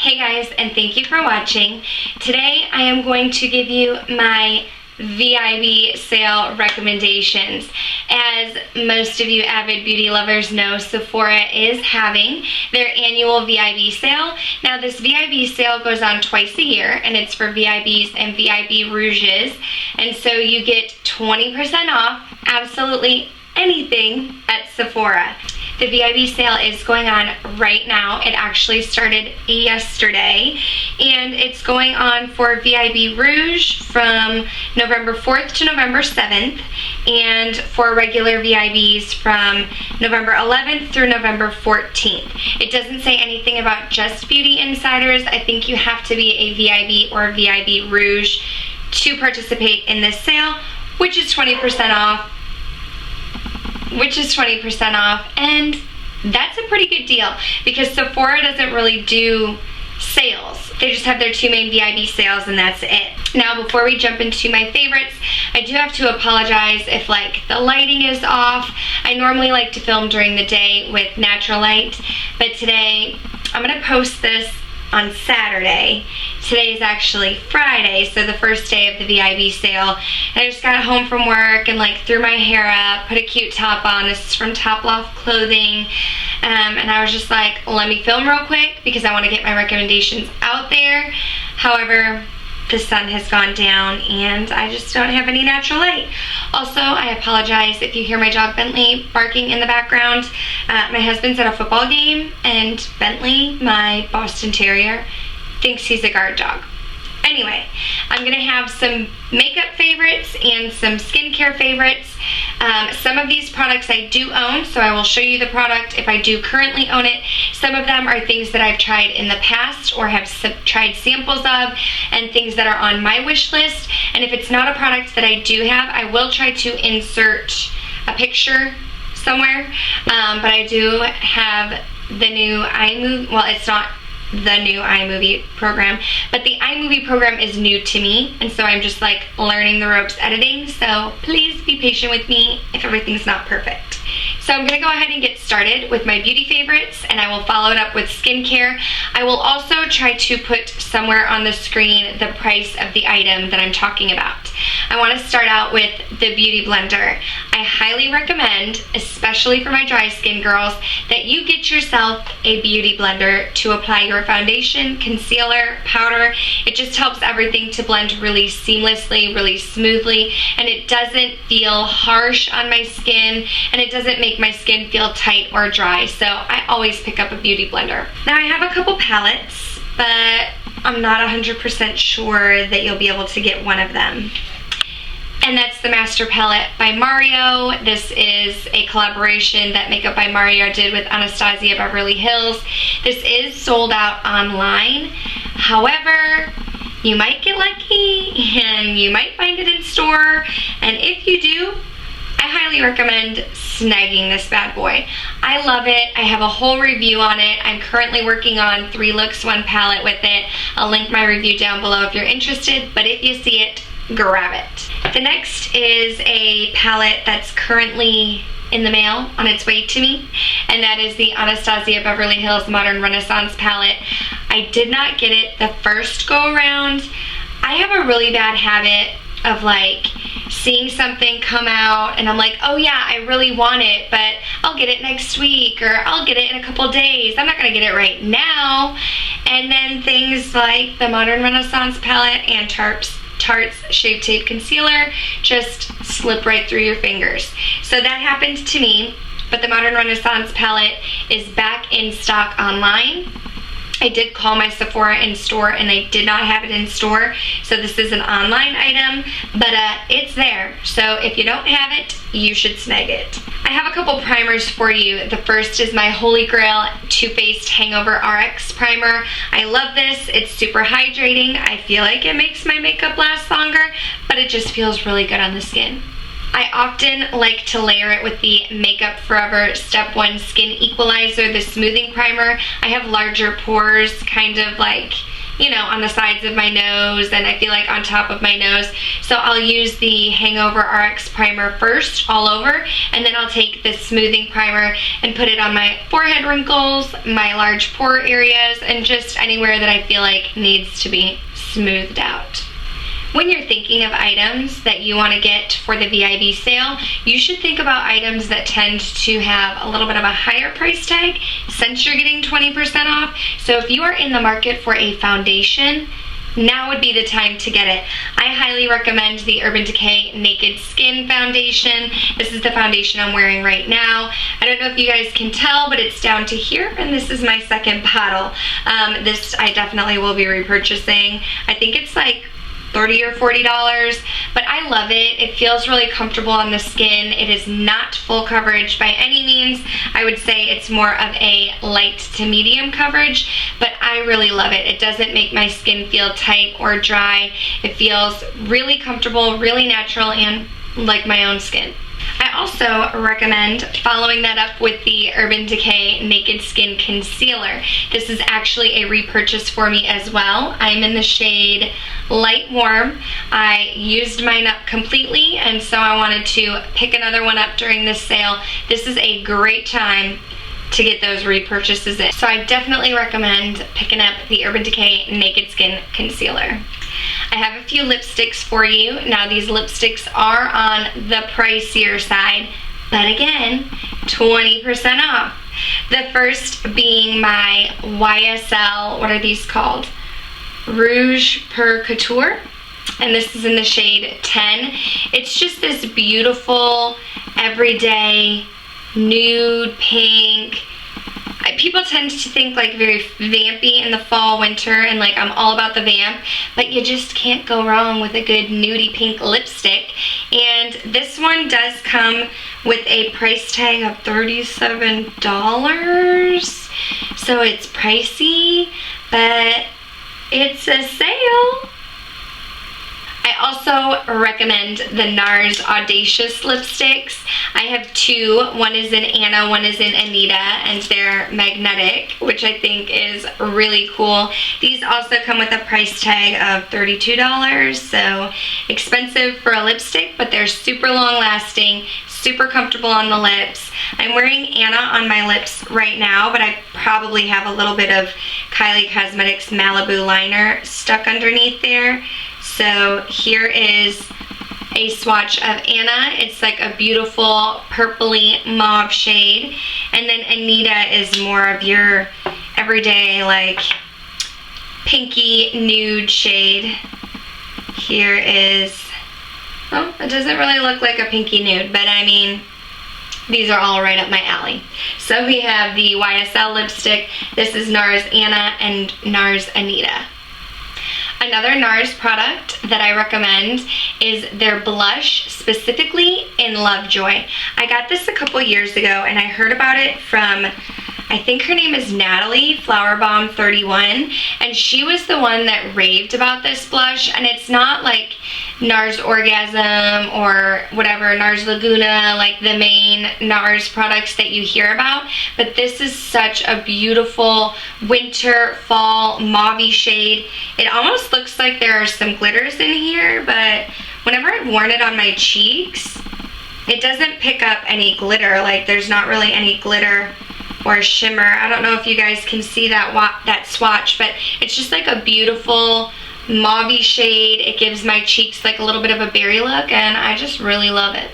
Hey guys, and thank you for watching. Today I am going to give you my VIB sale recommendations. As most of you avid beauty lovers know, Sephora is having their annual VIB sale. Now this VIB sale goes on twice a year, and it's for VIBs and VIB Rouges, and so you get 20% off absolutely anything at Sephora. The VIB sale is going on right now. It actually started yesterday, and it's going on for VIB Rouge from November 4th to November 7th, and for regular VIBs from November 11th through November 14th. It doesn't say anything about just beauty insiders. I think you have to be a VIB or VIB Rouge to participate in this sale, which is 20% off. And that's a pretty good deal because Sephora doesn't really do sales. They just have their two main VIB sales, and that's it. Now, before we jump into my favorites, I do have to apologize if the lighting is off. I normally like to film during the day with natural light, but today I'm gonna post this on Saturday. Today is actually Friday, so the first day of the VIB sale. And I just got home from work and threw my hair up, put a cute top on. This is from Top Loft Clothing. And I was just like, let me film real quick because I want to get my recommendations out there. However, the sun has gone down and I just don't have any natural light. Also, I apologize if you hear my dog Bentley barking in the background. My husband's at a football game, and Bentley, my Boston Terrier, thinks he's a guard dog. Anyway, I'm gonna have some makeup favorites and some skincare favorites. Some of these products I do own, so I will show you the product if I do currently own it. Some of them are things that I've tried in the past or have tried samples of, and things that are on my wish list. And if it's not a product that I do have, I will try to insert a picture somewhere. But I do have the new iMovie, well, it's not the new iMovie program, but the iMovie program is new to me, and so I'm just learning the ropes editing, so please be patient with me if everything's not perfect. So I'm gonna go ahead and get started with my beauty favorites, and I will follow it up with skincare. I will also try to put somewhere on the screen the price of the item that I'm talking about. I want to start out with the Beauty Blender. I highly recommend, especially for my dry skin girls, that you get yourself a Beauty Blender to apply your foundation, concealer, powder. It just helps everything to blend really seamlessly, really smoothly, and it doesn't feel harsh on my skin, and it doesn't make my skin feel tight or dry, so I always pick up a Beauty Blender. Now I have a couple palettes, but I'm not 100% sure that you'll be able to get one of them. And that's the Master Palette by Mario. This is a collaboration that Makeup by Mario did with Anastasia Beverly Hills. This is sold out online. However, you might get lucky and you might find it in store. And if you do, I highly recommend snagging this bad boy. I love it. I have a whole review on it. I'm currently working on 3 looks, 1 palette with it. I'll link my review down below if you're interested, but if you see it, grab it. The next is a palette that's currently in the mail on its way to me, and that is the Anastasia Beverly Hills Modern Renaissance palette. I did not get it the first go around. I have a really bad habit of seeing something come out and I'm like, oh yeah, I really want it, but I'll get it next week, or I'll get it in a couple days. I'm not gonna get it right now. And then things like the Modern Renaissance palette and Tarte's Shape Tape Concealer just slip right through your fingers. So that happened to me, but the Modern Renaissance palette is back in stock online. I did call my Sephora in store and they did not have it in store, so this is an online item, but it's there. So if you don't have it, you should snag it. I have a couple primers for you. The first is my Holy Grail Too Faced Hangover RX primer. I love this. It's super hydrating. I feel like it makes my makeup last longer, but it just feels really good on the skin. I often like to layer it with the Makeup Forever Step 1 Skin Equalizer, the smoothing primer. I have larger pores, kind of you know, on the sides of my nose, and I feel like on top of my nose. So I'll use the Hangover RX primer first all over, and then I'll take this smoothing primer and put it on my forehead wrinkles, my large pore areas, and just anywhere that I feel like needs to be smoothed out. When you're thinking of items that you want to get for the VIB sale, you should think about items that tend to have a little bit of a higher price tag since you're getting 20% off. So if you are in the market for a foundation, now would be the time to get it. I highly recommend the Urban Decay Naked Skin Foundation. This is the foundation I'm wearing right now. I don't know if you guys can tell, but it's down to here, and this is my second bottle. This I definitely will be repurchasing. I think it's like $30 or $40, but I love it. It feels really comfortable on the skin. It is not full coverage by any means. I would say it's more of a light to medium coverage, but I really love it. It doesn't make my skin feel tight or dry. It feels really comfortable, really natural, and like my own skin. I also recommend following that up with the Urban Decay Naked Skin Concealer. This is actually a repurchase for me as well. I'm in the shade Light Warm. I used mine up completely, and so I wanted to pick another one up during this sale. This is a great time to get those repurchases in. So I definitely recommend picking up the Urban Decay Naked Skin Concealer. I have a few lipsticks for you. Now these lipsticks are on the pricier side, but again, 20% off. The first being my YSL, what are these called? Rouge Per Couture, and this is in the shade 10. It's just this beautiful, everyday, nude pink. People tend to think like very vampy in the fall, winter, and like I'm all about the vamp, but you just can't go wrong with a good nudie pink lipstick. And this one does come with a price tag of $37, so it's pricey, but it's a sale. I also recommend the NARS Audacious lipsticks. I have two. One is in Anna, one is in Anita, and they're magnetic, which I think is really cool. These also come with a price tag of $32, so expensive for a lipstick, but they're super long lasting, super comfortable on the lips. I'm wearing Anna on my lips right now, but I probably have a little bit of Kylie Cosmetics Malibu liner stuck underneath there. So here is a swatch of Anna. It's like a beautiful purpley mauve shade. And then Anita is more of your everyday like pinky nude shade. Here is, oh, it doesn't really look like a pinky nude, but I mean, these are all right up my alley. So we have the YSL lipstick. This is NARS Anna and NARS Anita. Another NARS product that I recommend is their blush, specifically in Lovejoy. I got this a couple years ago, and I heard about it from, I think her name is Natalie, Flowerbomb 31, and she was the one that raved about this blush. And it's not like NARS Orgasm or whatever, NARS Laguna, like the main NARS products that you hear about, but this is such a beautiful winter, fall, mauve-y shade. It almost looks like there are some glitters in here, but whenever I've worn it on my cheeks, it doesn't pick up any glitter. Like, there's not really any glitter or shimmer. I don't know if you guys can see that swatch, but it's just like a beautiful mauve shade. It gives my cheeks like a little bit of a berry look, and I just really love it.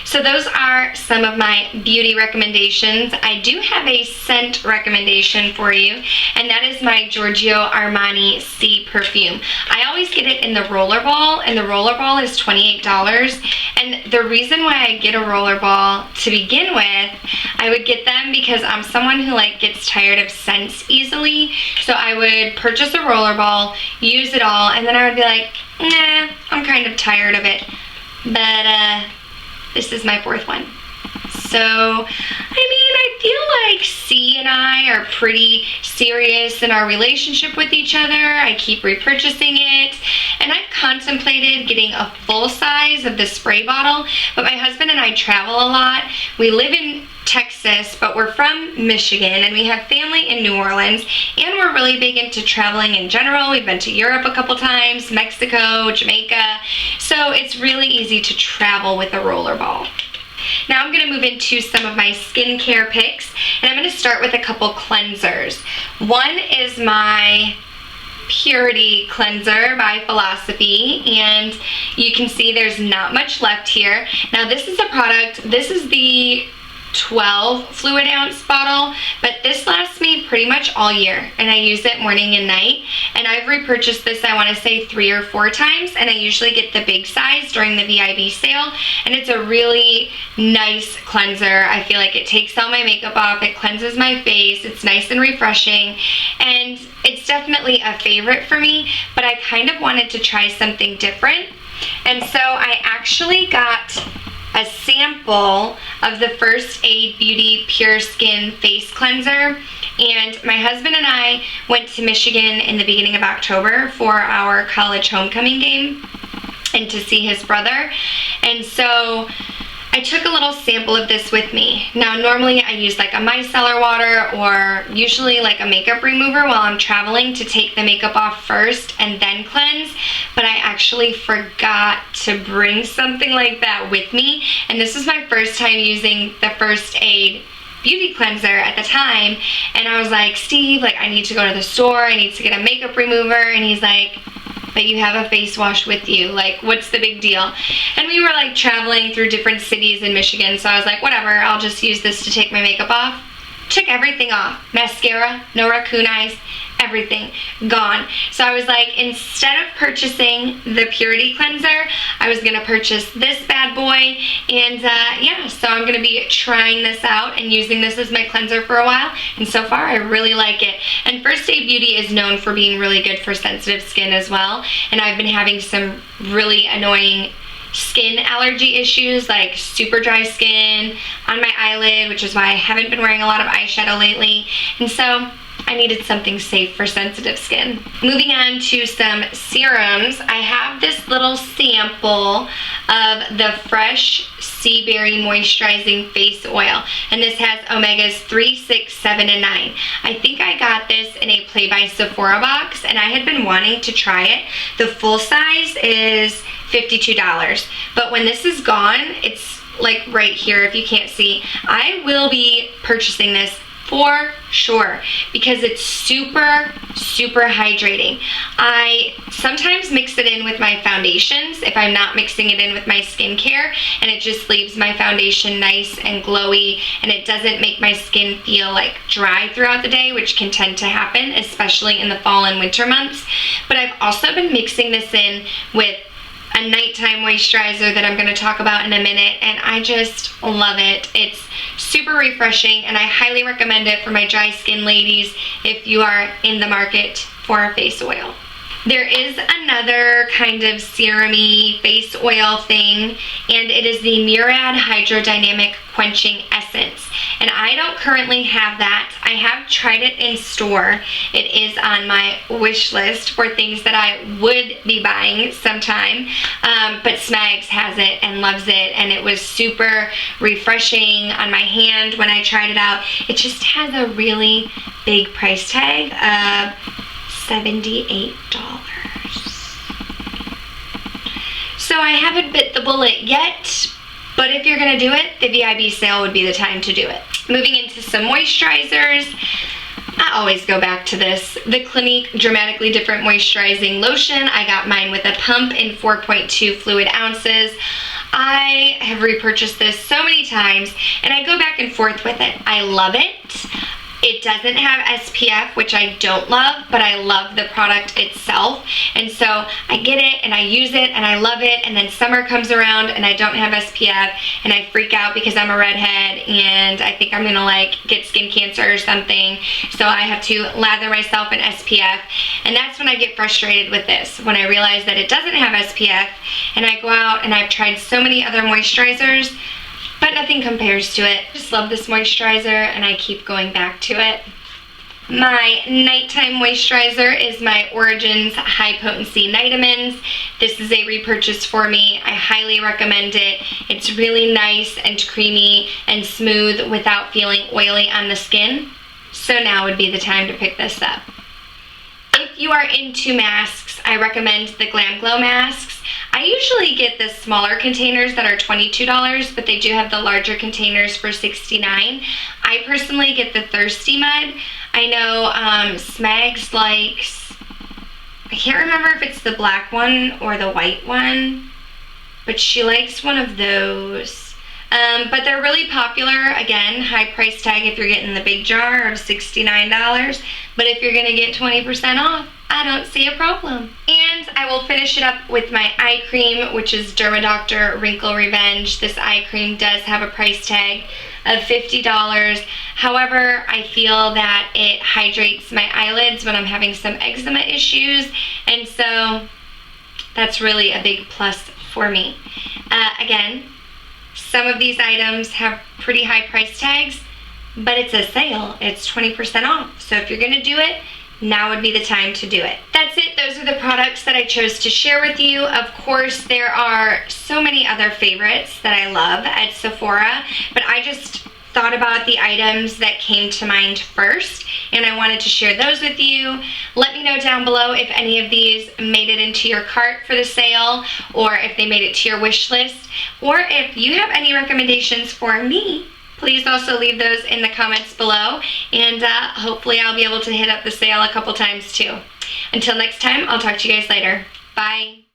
So those are some of my beauty recommendations. I do have a scent recommendation for you, and that is my Giorgio Armani C perfume. I always get it in the rollerball, and the rollerball is $28. And the reason why I get a rollerball to begin with, I would get them because I'm someone who like gets tired of scents easily. So I would purchase a rollerball, use it all, and then I would be like, nah, I'm kind of tired of it. But this is my fourth one. So, I mean, I feel like C and I are pretty serious in our relationship with each other. I keep repurchasing it, and I've contemplated getting a full size of the spray bottle, but my husband and I travel a lot. We live in Texas, but we're from Michigan, and we have family in New Orleans, and we're really big into traveling in general. We've been to Europe a couple times, Mexico, Jamaica, so it's really easy to travel with a rollerball. Now I'm going to move into some of my skincare picks, and I'm going to start with a couple cleansers. One is my Purity Cleanser by Philosophy, and you can see there's not much left here. Now this is a product, this is the 12 fluid ounce bottle, but this lasts me pretty much all year, and I use it morning and night, and I've repurchased this, I want to say 3 or 4 times, and I usually get the big size during the VIB sale, and it's a really nice cleanser. I feel like it takes all my makeup off, it cleanses my face, it's nice and refreshing, and it's definitely a favorite for me, but I kind of wanted to try something different, and so I actually got a sample of the First Aid Beauty Pure Skin Face Cleanser, and my husband and I went to Michigan in the beginning of October for our college homecoming game and to see his brother, and so I took a little sample of this with me. Now normally I use like a micellar water or usually like a makeup remover while I'm traveling to take the makeup off first and then cleanse, but I actually forgot to bring something like that with me, and this was my first time using the First Aid Beauty Cleanser at the time, and I was like, Steve, like I need to go to the store, I need to get a makeup remover, and he's like, but you have a face wash with you, like what's the big deal? And we were like traveling through different cities in Michigan, so I was like, whatever, I'll just use this to take my makeup off. Took everything off. Mascara, no raccoon eyes, everything gone. So I was like, instead of purchasing the Purity Cleanser, I was gonna purchase this bad boy, and yeah, so I'm gonna be trying this out and using this as my cleanser for a while, and so far I really like it. And First Aid Beauty is known for being really good for sensitive skin as well, and I've been having some really annoying skin allergy issues, like super dry skin on my eyelid, which is why I haven't been wearing a lot of eyeshadow lately, and so I needed something safe for sensitive skin. Moving on to some serums, I have this little sample of the Fresh Sea Berry Moisturizing Face Oil, and this has omegas 3, 6, 7, and 9. I think I got this in a Play by Sephora box, and I had been wanting to try it. The full size is $52, but when this is gone, it's like right here if you can't see. I will be purchasing this for sure because it's super hydrating. I sometimes mix it in with my foundations if I'm not mixing it in with my skincare, and it just leaves my foundation nice and glowy, and it doesn't make my skin feel like dry throughout the day, which can tend to happen especially in the fall and winter months. But I've also been mixing this in with a nighttime moisturizer that I'm going to talk about in a minute, and I just love it. It's super refreshing, and I highly recommend it for my dry skin ladies if you are in the market for a face oil. There is another kind of serum-y face oil thing, and it is the Murad Hydrodynamic Quenching Essence, and I don't currently have that. I have tried it in store. It is on my wish list for things that I would be buying sometime, but Smags has it and loves it, and it was super refreshing on my hand when I tried it out. It just has a really big price tag of $78. So I haven't bit the bullet yet, but if you're gonna do it, the VIB sale would be the time to do it. Moving into some moisturizers, I always go back to this. The Clinique Dramatically Different Moisturizing Lotion. I got mine with a pump in 4.2 fluid ounces. I have repurchased this so many times, and I go back and forth with it. I love it. It doesn't have SPF, which I don't love, but I love the product itself. And so I get it and I use it and I love it, and then summer comes around and I don't have SPF and I freak out because I'm a redhead and I think I'm gonna like get skin cancer or something. So I have to lather myself in SPF, and that's when I get frustrated with this, when I realize that it doesn't have SPF, and I go out and I've tried so many other moisturizers. but nothing compares to it. Just love this moisturizer and I keep going back to it. My nighttime moisturizer is my Origins High Potency Nightamins. This is a repurchase for me. I highly recommend it. It's really nice and creamy and smooth without feeling oily on the skin. So now would be the time to pick this up. If you are into masks, I recommend the Glam Glow masks. I usually get the smaller containers that are $22, but they do have the larger containers for $69. I personally get the Thirsty Mud. I know Smags likes, I can't remember if it's the black one or the white one, but she likes one of those. But they're really popular. Again, high price tag if you're getting the big jar of $69. But if you're gonna get 20% off, I don't see a problem. And I will finish it up with my eye cream, which is DermaDoctor Wrinkle Revenge. This eye cream does have a price tag of $50. However, I feel that it hydrates my eyelids when I'm having some eczema issues. And so that's really a big plus for me. Again, some of these items have pretty high price tags, but it's a sale. It's 20% off. So if you're gonna do it, now would be the time to do it. That's it. Those are the products that I chose to share with you. Of course, there are so many other favorites that I love at Sephora, but I just thought about the items that came to mind first, and I wanted to share those with you. Let me know down below if any of these made it into your cart for the sale, or if they made it to your wish list, or if you have any recommendations for me. Please also leave those in the comments below, and hopefully I'll be able to hit up the sale a couple times too. Until next time, I'll talk to you guys later. Bye.